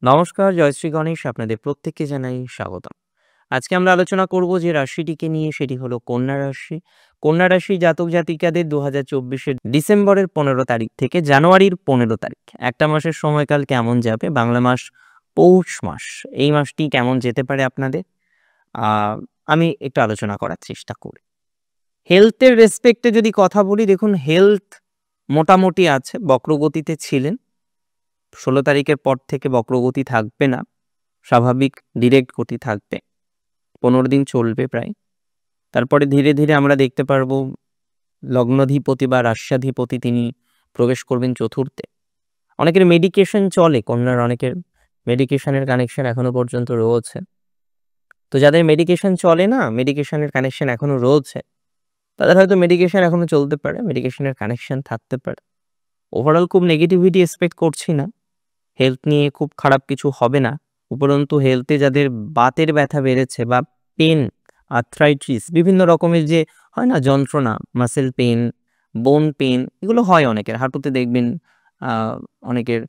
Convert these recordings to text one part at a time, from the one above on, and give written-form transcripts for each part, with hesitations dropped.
নমস্কার, জয়শ্রী গণেশ। আপনাদের প্রত্যেককে জানাই স্বাগতম। আজকে আমরা আলোচনা করব যে রাশিটিকে নিয়ে, সেটি হলো কন্যা রাশি। কন্যা রাশি জাতক জাতিকাদের ২০২৪-এর ডিসেম্বরের ১৫ তারিখ থেকে জানুয়ারির ১৫ তারিখ একটা মাসের সময়কাল কেমন যাবে? বাংলা মাস পৌষ মাস। এই মাসটি কেমন যেতে পারে আপনাদের? আ আমি একটু আলোচনা করার চেষ্টা করি। হেলথের রেসপেক্টে যদি কথা বলি, দেখুন হেলথ মোটামুটি আছে, বক্রগতিতে ছিলেন। ১৬ তারিখের পর থেকে বক্রগতি থাকবে না। স্বাভাবিক ডিরেক্ট গতি থাকবে। ১৫ দিন চলবে প্রায়। তারপরে ধীরে, ধীরে আমরা দেখতে পারবো লগ্নাধিপতি বা রাস্যাধিপতি তিনি প্রবেশ করবেন চতুর্থে। অনেকের মেডিকেশন চলে, কন্যার অনেকের মেডিকেশনের কানেকশন এখনো পর্যন্ত রয়েছে। তো যাদের মেডিকেশন চলে না, মেডিকেশনের কানেকশন এখনো রয়েছে, তাদের হয়তো মেডিকেশন এখনো চলতে পারে, মেডিকেশনের কানেকশন থাকতে পারে। ওভারঅল খুব নেগেটিভিটি এক্সপেক্ট করছি না। হেলথ নিয়ে খুব খারাপ কিছু হবে না। উপরন্তু হেলথে যাদের বাতের ব্যথা বেড়েছে বা পেন, আর্থ্রাইটিস, বিভিন্ন রকমের যে হয় না যন্ত্রণা, মাসেল পেন, বোন পেন, এগুলো হয় অনেকের। হাঁটুতে দেখবেন আ অনেকের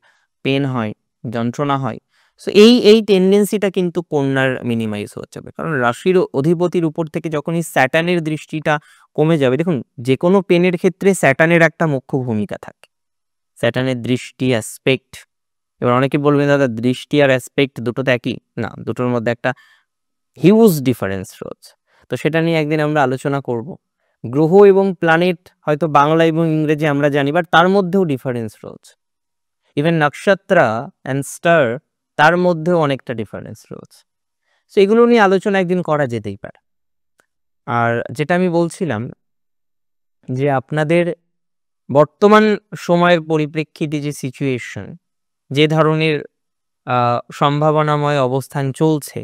পেন হয়, যন্ত্রণা হয়। সো এই টেনডেন্সিটা কিন্তু কন্যার মিনিমাইজ হয়ে যাবে। কারণ রাশির অধিপতির উপর থেকে যখনই স্যাটার্নের দৃষ্টিটা কমে যাবে, দেখুন যেকোনো পেনের ক্ষেত্রে স্যাটার্নের একটা মুখ্য ভূমিকা থাকে। স্যাটার্নের দৃষ্টি, অ্যাসপেক্ট। এবার অনেকে বলবেন, দাদা দৃষ্টি আর অ্যাসপেক্ট দুটো তো একই? না, দুটোর মধ্যে একটা হিউজ ডিফারেন্স রয়েছে। তো সেটা নিয়ে একদিন আমরা আলোচনা করব। গ্রহ এবং প্ল্যানেট হয়তো বাংলা এবং ইংরেজি আমরা জানি, বাট তার মধ্যেও ডিফারেন্স রয়েছে। ইভেন নক্ষত্র অ্যান্ড স্টার, তার মধ্যেও অনেকটা ডিফারেন্স রয়েছে। সো এগুলো নিয়ে আলোচনা একদিন করা যেতেই পারে। আর যেটা আমি বলছিলাম যে আপনাদের বর্তমান সময়ের পরিপ্রেক্ষিতে যে সিচুয়েশন, যে ধরনের সম্ভাবনাময় অবস্থান চলছে,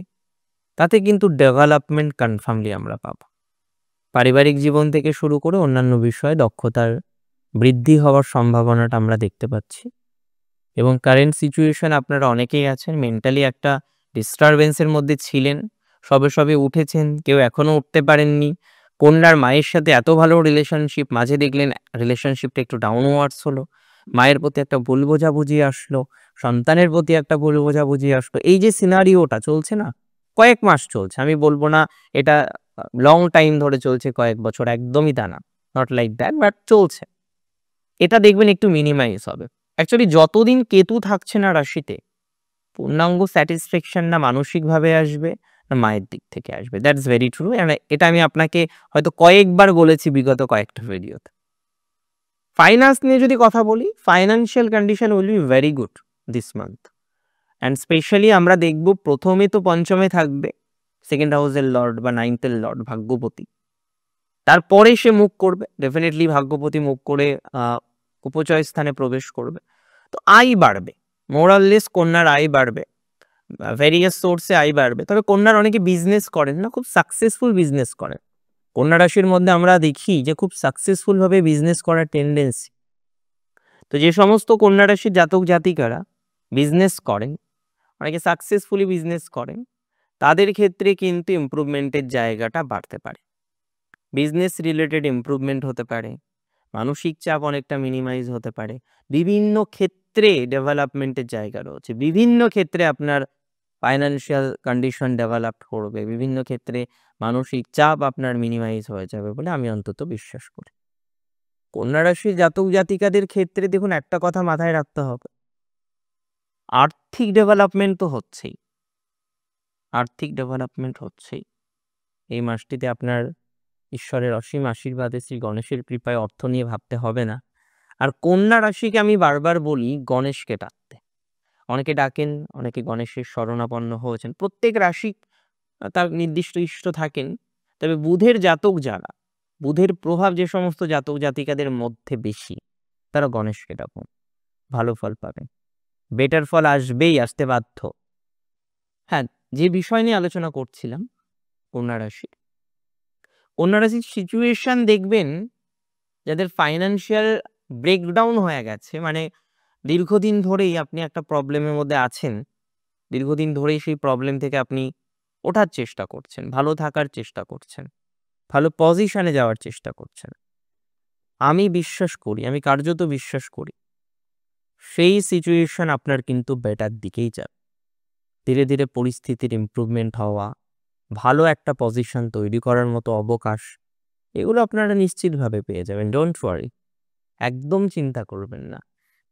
তাতে কিন্তু ডেভেলপমেন্ট কনফার্মলি আমরা পাবো। পারিবারিক জীবন থেকে শুরু করে অন্যান্য বিষয়ে দক্ষতার বৃদ্ধি হওয়ার সম্ভাবনাটা আমরা দেখতে পাচ্ছি। এবং কারেন্ট সিচুয়েশন আপনারা অনেকেই আছেন, মেন্টালি একটা ডিস্টারবেন্সের মধ্যে ছিলেন। সবে, সবে উঠেছেন, কেউ এখনো উঠতে পারেননি। কন্যার মায়ের সাথে এত ভালো রিলেশনশিপ, মাঝে দেখলেন রিলেশনশিপটা একটু ডাউনওয়ার্ডস হলো। মায়ের প্রতি একটা ভুল বোঝাবুঝি আসলো, সন্তানের প্রতি একটা ভুল বোঝাবুঝি আসলো। এই যে সিনারিওটা চলছে না, কয়েক মাস চলছে। আমি বলব না এটা লং টাইম ধরে চলছে, কয়েক বছর, একদমই তা না। নট লাইক দ্যাট, বাট চলছে। এটা দেখবেন একটু মিনিমাইজ হবে। অ্যাকচুয়ালি যতদিন কেতু থাকছে না রাশিতে, পূর্ণাঙ্গ স্যাটিসফ্যাকশন না মানসিকভাবে আসবে, না মায়ের দিক থেকে আসবে। That's very true. এটা আমি আপনাকে হয়তো কয়েকবার বলেছি বিগত কয়েকটা ভিডিওতে। ফাইন্যান্স নিয়ে যদি কথা বলি, financial condition will be very good this month. And specially আমরা দেখব প্রথমে তো পঞ্চমে থাকবে সেকেন্ড হাউসের লর্ড বা নাইন্থের লর্ড ভাগ্যপতি। তারপরে সে মুভ করবে, ডেফিনেটলি ভাগ্যপতি মুভ করে উপচয় স্থানে প্রবেশ করবে। তো আয় বাড়বে, মোরাললেস কন্যার আয় বাড়বে, ভেরিয়াস সোর্সে আয় বাড়বে। তবে কন্যার অনেকে বিজনেস করেন না, খুব সাকসেসফুল বিজনেস করেন। কন্যা রাশির মধ্যে আমরা দেখি যে খুব সাকসেসফুল ভাবে বিজনেস করার টেন্ডেন্সি। তো যে সমস্ত কন্যা রাশির জাতক জাতিকারা বিজনেস করেন, অনেকে সাকসেসফুলি বিজনেস করেন, তাদের ক্ষেত্রে কিন্তু ইমপ্রুভমেন্টের জায়গাটা বাড়তে পারে। বিজনেস রিলেটেড ইমপ্রুভমেন্ট হতে পারে, মানসিক চাপ অনেকটা মিনিমাইজ হতে পারে। বিভিন্ন ক্ষেত্রে ডেভেলপমেন্টের জায়গা রয়েছে। বিভিন্ন ক্ষেত্রে আপনার ফাইন্যান্সিয়াল কন্ডিশন ডেভেলপ করবে, বিভিন্ন ক্ষেত্রে মানসিক চাপ আপনার মিনিমাইজ হয়ে যাবে বলে আমি অন্তত বিশ্বাস করি। কন্যা রাশির জাতক জাতিকাদের ক্ষেত্রে দেখুন একটা কথা মাথায় রাখতে হবে, আর্থিক ডেভেলপমেন্ট তো হচ্ছেই, আর্থিক ডেভেলপমেন্ট হচ্ছেই। এই মাসটিতে আপনার ঈশ্বরের অসীম আশীর্বাদে, শ্রী গণেশের কৃপায় অর্থ নিয়ে ভাবতে হবে না। আর কন্যা রাশিকে আমি বারবার বলি গণেশকে ডাকতে। অনেকে ডাকেন, অনেকে গণেশের শরণাপন্ন হয়েছেন। প্রত্যেক রাশি তার নির্দিষ্ট ইষ্ট থাকেন। তবে বুধের জাতক যারা, বুধের প্রভাব যে সমস্ত জাতক জাতিকাদের মধ্যে বেশি, তারা গণেশকে ডাকুন, ভালো ফল পাবেন। বেটার ফল আসবেই, আসতে বাধ্য। হ্যাঁ, যে বিষয় নিয়ে আলোচনা করছিলাম, কন্যা রাশি, কন্যা রাশির সিচুয়েশন দেখবেন যাদের ফাইন্যান্সিয়াল ব্রেকডাউন হয়ে গেছে, মানে দীর্ঘদিন ধরেই আপনি একটা প্রবলেমের মধ্যে আছেন, দীর্ঘদিন ধরেই সেই প্রবলেম থেকে আপনি ওঠার চেষ্টা করছেন, ভালো থাকার চেষ্টা করছেন, ভালো পজিশনে যাওয়ার চেষ্টা করছেন। আমি বিশ্বাস করি, আমি কার্যত বিশ্বাস করি, সেই সিচুয়েশন আপনার কিন্তু বেটার দিকেই যাবে। ধীরে ধীরে পরিস্থিতির ইমপ্রুভমেন্ট হওয়া, ভালো একটা পজিশন তৈরি করার মতো অবকাশ, এগুলো আপনারা নিশ্চিতভাবে পেয়ে যাবেন। ডোন্ট ওয়ারি, একদম চিন্তা করবেন না।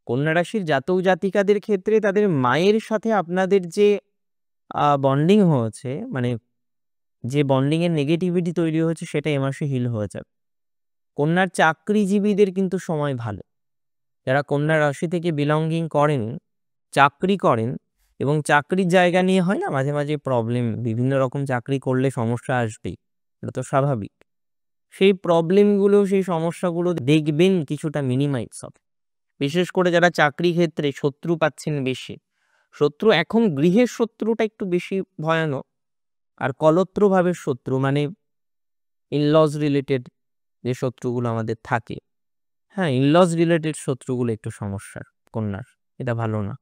কন্যা রাশির জাতক জাতিকাদের ক্ষেত্রে তাদের মায়ের সাথে আপনাদের যে বন্ডিং হয়েছে, মানে যে বন্ডিং এর নেগেটিভিটি তৈরি হয়েছে, সেটা এ মাসে হিল হয়ে যাবে। কন্যার চাকরিজীবীদের কিন্তু সময় ভালো। যারা কন্যা রাশি থেকে বিলঙ্গিং করেন, চাকরি করেন, এবং চাকরির জায়গা নিয়ে হয় না মাঝে মাঝে প্রবলেম, বিভিন্ন রকম চাকরি করলে সমস্যা আসবেই, এটা তো স্বাভাবিক। সেই প্রবলেমগুলো, সেই সমস্যাগুলো দেখবেন কিছুটা মিনিমাইজ হবে। বিশেষ করে যারা চাকরি ক্ষেত্রে শত্রু পাচ্ছেন বেশি, শত্রু এখন গৃহের শত্রুটা একটু বেশি ভয়ানক, আর কলত্রভাবের শত্রু মানে ইনলজ রিলেটেড যে শত্রুগুলো আমাদের থাকে, হ্যাঁ, ইনলজ রিলেটেড শত্রুগুলো একটু সমস্যার কন্যার, এটা ভালো না।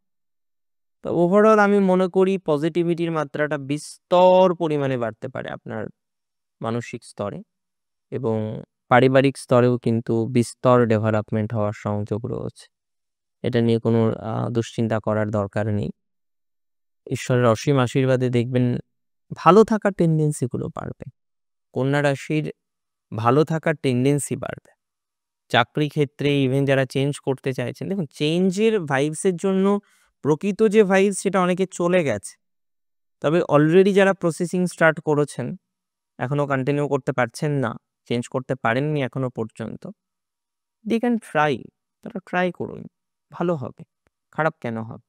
তো ওভারঅল আমি মনে করি পজিটিভিটির মাত্রাটা বিস্তর পরিমাণে বাড়তে পারে আপনার মানসিক স্তরে, এবং পারিবারিক স্তরেও কিন্তু বিস্তর ডেভেলপমেন্ট হওয়ার সংযোগ রয়েছে। এটা নিয়ে কোনো দুশ্চিন্তা করার দরকার নেই। ঈশ্বরের অসীম আশীর্বাদে দেখবেন ভালো থাকার টেন্ডেন্সিগুলো বাড়বে। কন্যা রাশির ভালো থাকার টেন্ডেন্সি বাড়বে। চাকরি ক্ষেত্রে ইভেন যারা চেঞ্জ করতে চাইছেন, দেখুন চেঞ্জের ভাইবসের জন্য প্রকৃত যে ভাইবস সেটা অনেকে চলে গেছে, তবে অলরেডি যারা প্রসেসিং স্টার্ট করেছেন, এখনো কন্টিনিউ করতে পারছেন না, চেঞ্জ করতে পারেননি এখনো পর্যন্ত, দে ক্যান ট্রাই, তারা ট্রাই করুন, ভালো হবে, খারাপ কেন হবে?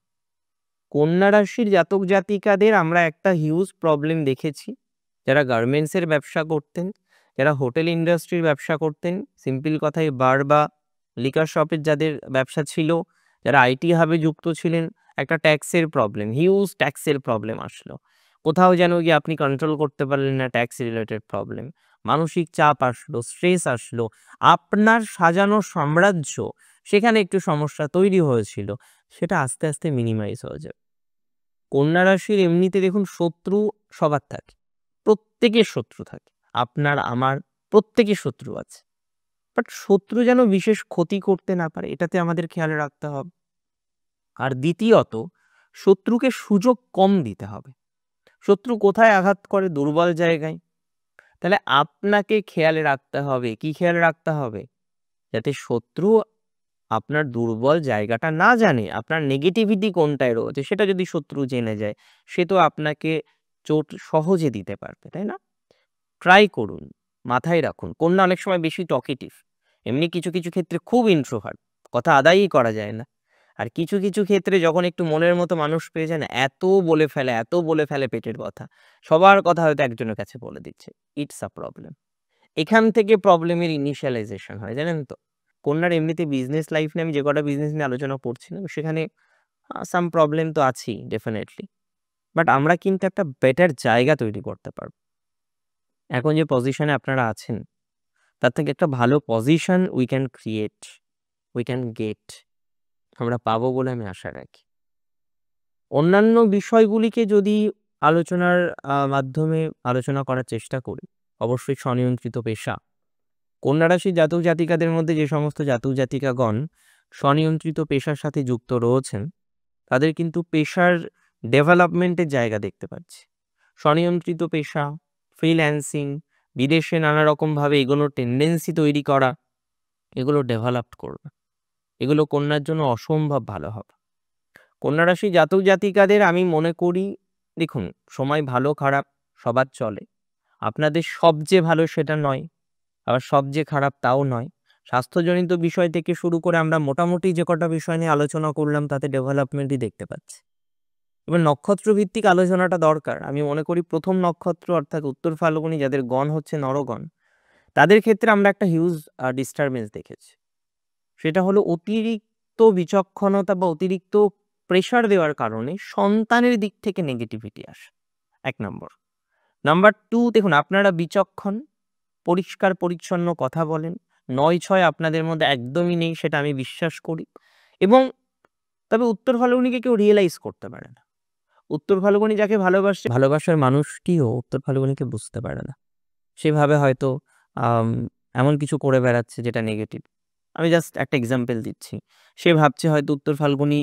কন্যা রাশির জাতক জাতিকাদের আমরা একটা হিউজ প্রবলেম দেখেছি। যারা গার্মেন্টসের ব্যবসা করতেন, যারা হোটেল ইন্ডাস্ট্রির ব্যবসা করতেন, সিম্পল কথায় বার বা লিকার শপের যাদের ব্যবসা ছিল, যারা আইটি হাবে যুক্ত ছিলেন, একটা ট্যাক্সের প্রবলেম, হিউজ ট্যাক্সের প্রবলেম আসলো। কোথাও যেন গিয়ে আপনি কন্ট্রোল করতে পারলেন না, ট্যাক্স রিলেটেড প্রবলেম, মানসিক চাপ আসলো, স্ট্রেস আসলো, আপনার সাজানো সাম্রাজ্য সেখানে একটু সমস্যা তৈরি হয়েছিল, সেটা আস্তে আস্তে মিনিমাইজ হয়ে যাবে। কন্যা রাশির এমনিতে দেখুন শত্রু সবার থাকে, প্রত্যেকের শত্রু থাকে, আপনার আমার প্রত্যেকের শত্রু আছে, বাট শত্রু যেন বিশেষ ক্ষতি করতে না পারে, এটাতে আমাদের খেয়াল রাখতে হবে। আর দ্বিতীয়ত, শত্রুকে সুযোগ কম দিতে হবে। শত্রু কোথায় আঘাত করে? দুর্বল জায়গায়। তাহলে আপনাকে খেয়াল রাখতে হবে, কি খেয়াল রাখতে হবে? যাতে শত্রু আপনার দুর্বল জায়গাটা না জানে, আপনার নেগেটিভিটি কোনটায় রয়েছে সেটা যদি শত্রু জেনে যায়, সে তো আপনাকে চোট সহজে দিতে পারবে, তাই না? ট্রাই করুন, মাথায় রাখুন, কন্যা অনেক সময় বেশি টকেটিভ, এমনি কিছু কিছু ক্ষেত্রে খুব ইন্ট্রোভার্ট, কথা আদায়ই করা যায় না। আর কিছু কিছু ক্ষেত্রে যখন একটু মনের মতো মানুষ পেয়ে যায় না, এত বলে ফেলে, এত বলে ফেলে পেটের কথা, সবার কথা হয়তো একজনের কাছে বলে দিচ্ছে। It's a problem. এখান থেকে প্রবলেমের ইনিশিয়ালাইজেশন হয়, জানেন তো? কন্যার এমনিতে বিজনেস লাইফ নিয়ে আমি যে কটা বিজনেস নিয়ে আলোচনা করছিলাম, সেখানে সাম প্রবলেম তো আছেই ডেফিনেটলি, বাট আমরা কিন্তু একটা বেটার জায়গা তৈরি করতে পারবো। এখন যে পজিশনে আপনারা আছেন, তার থেকে একটা ভালো position we can create, we can get, আমরা পাবো বলে আমি আশা রাখি। অন্যান্য বিষয়গুলিকে যদি আলোচনার মাধ্যমে আলোচনা করার চেষ্টা করি, অবশ্যই স্বনিয়ন্ত্রিত পেশা, কন্যা রাশির জাতক জাতিকাদের মধ্যে যে সমস্ত জাতক জাতিকাগণ স্বনিয়ন্ত্রিত পেশার সাথে যুক্ত রয়েছেন, তাদের কিন্তু পেশার ডেভেলপমেন্টের জায়গা দেখতে পাচ্ছি। স্বনিয়ন্ত্রিত পেশা, ফ্রিল্যান্সিং, বিদেশে নানা রকমভাবে এগোনোর টেন্ডেন্সি তৈরি করা, এগুলো ডেভেলপ করবে, এগুলো কন্যার জন্য অসম্ভব ভালো হবে। কন্যা রাশি জাতক জাতিকাদের আমি মনে করি, দেখুন সময় ভালো খারাপ সবার চলে, আপনাদের সবচেয়ে ভালো সেটা নয়, আবার সবচেয়ে খারাপ তাও নয়। স্বাস্থ্যজনিত বিষয় থেকে শুরু করে আমরা মোটামুটি যে কটা বিষয় নিয়ে আলোচনা করলাম, তাতে ডেভেলপমেন্টই দেখতে পাচ্ছি। এবার নক্ষত্র ভিত্তিক আলোচনাটা দরকার। আমি মনে করি প্রথম নক্ষত্র অর্থাৎ উত্তর ফাল্গুনী, যাদের গণ হচ্ছে নরগণ, তাদের ক্ষেত্রে আমরা একটা হিউজ ডিস্টারবেন্স দেখেছি। সেটা হলো অতিরিক্ত বিচক্ষণতা বা অতিরিক্ত প্রেশার দেওয়ার কারণে সন্তানের দিক থেকে নেগেটিভিটি আসে, ১ নম্বর। নাম্বার 2, দেখুন আপনারা বিচক্ষণ, পরিষ্কার পরিচ্ছন্ন কথা বলেন, ৯-৬ আপনাদের মধ্যে একদমই নেই, সেটা আমি বিশ্বাস করি। এবং তবে উত্তর ফাল্গুনীকে কেউ রিয়েলাইজ করতে পারে না। উত্তর ফাল্গুনী যাকে ভালোবাসে, ভালোবাসার মানুষটিও উত্তর ফাল্গুনীকে বুঝতে পারে না। সেভাবে হয়তো আম এমন কিছু করে বেড়াচ্ছে যেটা নেগেটিভ। আমি জাস্ট একটা এক্সাম্পল দিচ্ছি। সে ভাবছে হয়তো উত্তর ফাল্গুনী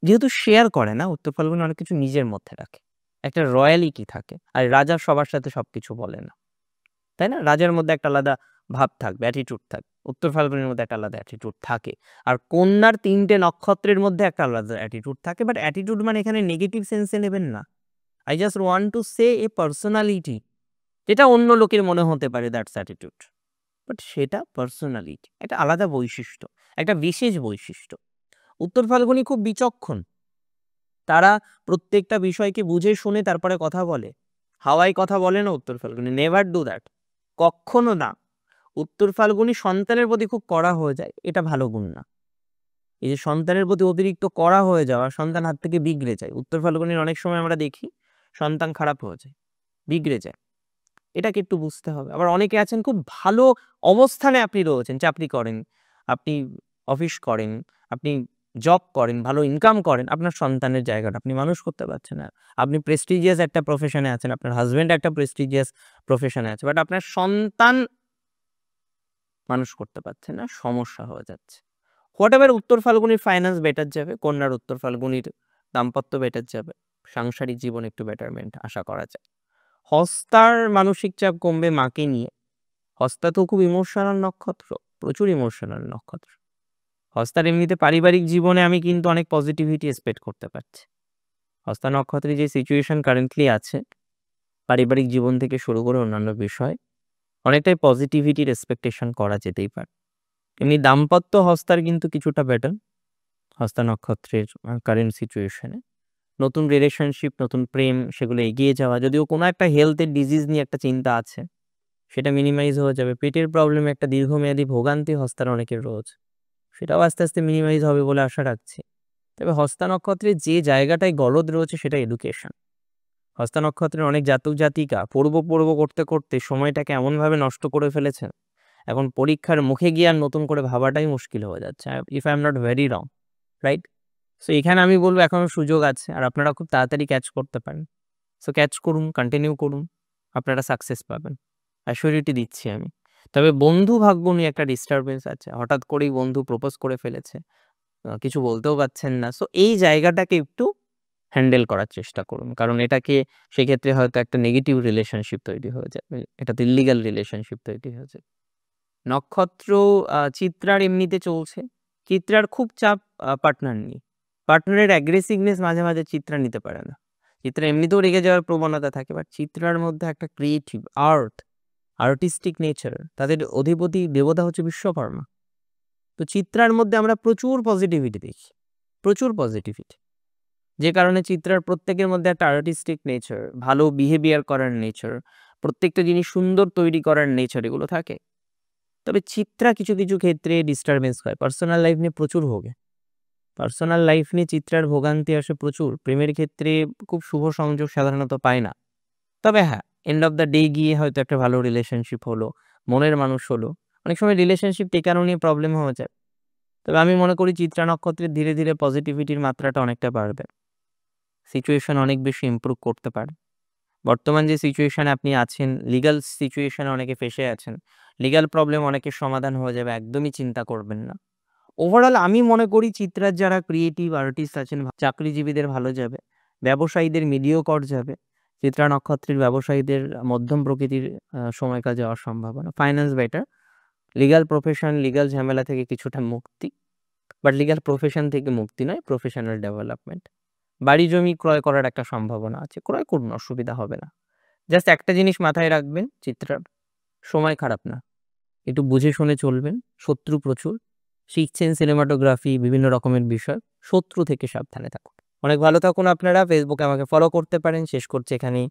যেহেতু শেয়ার করে না, উত্তর ফাল্গুনী অনেক কিছু নিজের মধ্যে রাখে। একটা রয়্যালিটি থাকে। আর রাজা সবার সাথে সবকিছু বলে না, তাই না? রাজার মধ্যে একটা আলাদা ভাব থাকবে, অ্যাটিটিউড থাকবে। উত্তর ফাল্গুনের মধ্যে একটা আলাদা অ্যাটিটিউড থাকে। আর কন্যার ৩টে নক্ষত্রের মধ্যে একটা আলাদা অ্যাটিটিউড থাকে। বাট অ্যাটিটিউড মানে এখানে নেগেটিভ সেন্সে নেবেন না। I just want to say A personality, যেটা অন্য লোকের মনে হতে পারে দ্যাটস অ্যাটিটিউড। বাট সেটা পার্সোনালিটি, একটা আলাদা বৈশিষ্ট্য, একটা বিশেষ বৈশিষ্ট্য। উত্তর ফাল্গুনী খুব বিচক্ষণ। তারা প্রত্যেকটা বিষয়কে বুঝে শুনে তারপরে কথা বলে। হাওয়ায় কথা বলে না উত্তর ফাল্গুনী, নেভার ডু দ্যাট, কখনো না। উত্তর ফাল্গুনী সন্তানের প্রতি খুব কড়া হয়ে যায়, এটা ভালো গুণ না। এই যে সন্তানের প্রতি অতিরিক্ত কড়া হয়ে যাওয়া, সন্তান হাত থেকে বিগড়ে যায়। উত্তর ফাল্গুনীর অনেক সময় আমরা দেখি সন্তান খারাপ হয়ে যায়, বিগড়ে যায়। এটাকে একটু বুঝতে হবে। আবার অনেকে আছেন খুব ভালো অবস্থানে আপনি রয়েছেন, চাকরি করেন, আপনি অফিস করেন, আপনি জব করেন, ভালো ইনকাম করেন, আপনার সন্তানের জায়গাটা আপনি মানুষ করতে পারছেন না। আপনি প্রেস্টিজিয়াস একটা প্রফেশনে আছেন, আপনার হাজবেন্ড একটা প্রেস্টিজিয়াস প্রফেশনে আছে, বাট আপনার সন্তান মানুষ করতে পারছেন না, সমস্যা হয়ে যাচ্ছে। হোয়াট এভার, উত্তর ফাল্গুনির ফাইন্যান্স বেটার যাবে, কন্যার উত্তর ফাল্গুনির দাম্পত্য বেটার যাবে, সাংসারিক জীবন একটু বেটারমেন্ট আশা করা যায়। হস্তার মানসিক চাপ কমবে মাকে নিয়ে। হস্তা তো খুব ইমোশনাল নক্ষত্র, প্রচুর ইমোশনাল নক্ষত্র। হস্তার এমনিতে পারিবারিক জীবনে আমি কিন্তু অনেক পজিটিভিটি এক্সপেক্ট করতে পারছি। হস্তা নক্ষত্রে যে সিচুয়েশন কারেন্টলি আছে, পারিবারিক জীবন থেকে শুরু করে অন্যান্য বিষয়, অনেকটাই পজিটিভিটির এক্সপেকটেশন করা যেতেই পারে। এমনি দাম্পত্য হস্তার কিন্তু কিছুটা বেটার, হস্তা নক্ষত্রের কারেন্ট সিচুয়েশনে। নতুন রিলেশনশিপ, নতুন প্রেম, সেগুলো এগিয়ে যাওয়া। যদিও কোনো একটা হেলথের ডিজিজ নিয়ে একটা চিন্তা আছে, সেটা মিনিমাইজ হয়ে যাবে। পেটের প্রবলেমে একটা দীর্ঘমেয়াদী ভোগান্তি হস্তার অনেকের রয়েছে, সেটাও আস্তে আস্তে মিনিমাইজ হবে বলে আশা রাখছি। তবে হস্তা নক্ষত্রের যে জায়গাটায় গলদ রয়েছে সেটা এডুকেশন। হস্তা নক্ষত্রের অনেক জাতক জাতিকা পড়ব করতে করতে সময়টাকে এমনভাবে নষ্ট করে ফেলেছেন, এখন পরীক্ষার মুখে গিয়ে আর নতুন করে ভাবাটাই মুশকিল হয়ে যাচ্ছে, if I am not very wrong, right? So এখানে আমি বলবো এখনো সুযোগ আছে, আর আপনারা খুব তাড়াতাড়ি ক্যাচ করতে পারেন। সো ক্যাচ করুন, কন্টিনিউ করুন, আপনারা সাকসেস পাবেন, অ্যাসিউরিটি দিচ্ছি আমি। তবে বন্ধু ভাগ্য নিয়ে একটা ডিস্টারবেন্স আছে, হঠাৎ করেই বন্ধু প্রপোজ করে ফেলেছে, কিছু বলতেও পারছেন না। সো এই জায়গাটাকে একটু হ্যান্ডেল করার চেষ্টা করুন, কারণ এটাকে সেক্ষেত্রে হয়তো একটা নেগেটিভ রিলেশনশিপ তৈরি হয়ে যাবে, এটা তো ইলিগাল রিলেশনশিপ তৈরি হয়ে যাবে। নক্ষত্র চিত্রার এমনিতে চলছে, চিত্রার খুব চাপ পার্টনার নিয়ে। পার্টনারের অ্যাগ্রেসিভনেস মাঝে মাঝে চিত্রা নিতে পারে না। চিত্রা এমনিতেও রেগে যাওয়ার প্রবণতা থাকে, বাট চিত্রার মধ্যে একটা ক্রিয়েটিভ আর্টিস্টিক নেচার, তাদের অধিপতি দেবতা হচ্ছে বিশ্বকর্মা। তো চিত্রার মধ্যে আমরা প্রচুর পজিটিভিটি দেখি, প্রচুর পজিটিভিটি, যে কারণে চিত্রার প্রত্যেকের মধ্যে একটা আর্টিস্টিক নেচার, ভালো বিহেভিয়ার করার নেচার, প্রত্যেকটা জিনিস সুন্দর তৈরি করার নেচার, এগুলো থাকে। তবে চিত্রা কিছু কিছু ক্ষেত্রে ডিস্টারবেন্স হয়, পার্সোনাল লাইফ নিয়ে প্রচুর ভোগে। পার্সোনাল লাইফ নিয়ে চিত্রার ভোগান্তি আসে প্রচুর। প্রেমের ক্ষেত্রে খুব শুভ সংযোগ সাধারণত পায় না। তবে হ্যাঁ, এন্ড অফ দ্য ডে গিয়ে হয়তো একটা ভালো রিলেশনশিপ হলো, মনের মানুষ হলো। অনেক সময় রিলেশনশিপ টেকানো নিয়ে প্রবলেম হয়ে যায়। তবে আমি মনে করি চিত্রা নক্ষত্রের ধীরে ধীরে পজিটিভিটির মাত্রাটা অনেকটা বাড়বে, সিচুয়েশন অনেক বেশি ইমপ্রুভ করতে পারে। বর্তমান যে সিচুয়েশনে আপনি আছেন, লিগ্যাল সিচুয়েশনে অনেকে ফেঁসে আছেন, লিগ্যাল প্রবলেম অনেকের সমাধান হয়ে যাবে, একদমই চিন্তা করবেন না। ওভারঅল আমি মনে করি চিত্রার যারা ক্রিয়েটিভ আর্টিস্ট আছেন, চাকরিজীবীদের ভালো যাবে, ব্যবসায়ীদের মিডিওকর যাবে। চিত্রা নক্ষত্রের ব্যবসায়ীদের মধ্যম প্রকৃতির সময়কাল যাওয়ার সম্ভাবনা, finance better. Legal profession, legal ঝামেলা থেকে কিছুটা মুক্তি, বাট লিগ্যাল প্রফেশন থেকে মুক্তি নয়, প্রফেশনাল ডেভেলপমেন্ট। বাড়ি জমি ক্রয় করার একটা সম্ভাবনা আছে, ক্রয় করুন, অসুবিধা হবে না। জাস্ট একটা জিনিস মাথায় রাখবেন, চিত্রার সময় খারাপ না, একটু বুঝে শুনে চলবেন। শত্রু প্রচুর, শিখছেন সিনেমাটোগ্রাফি, বিভিন্ন রকমের বিষয়, শত্রু থেকে সাবধানে থাকুন। অনেক ভালো থাকুন আপনারা। ফেসবুকে আমাকে ফলো করতে পারেন। শেষ করছি এখানেই।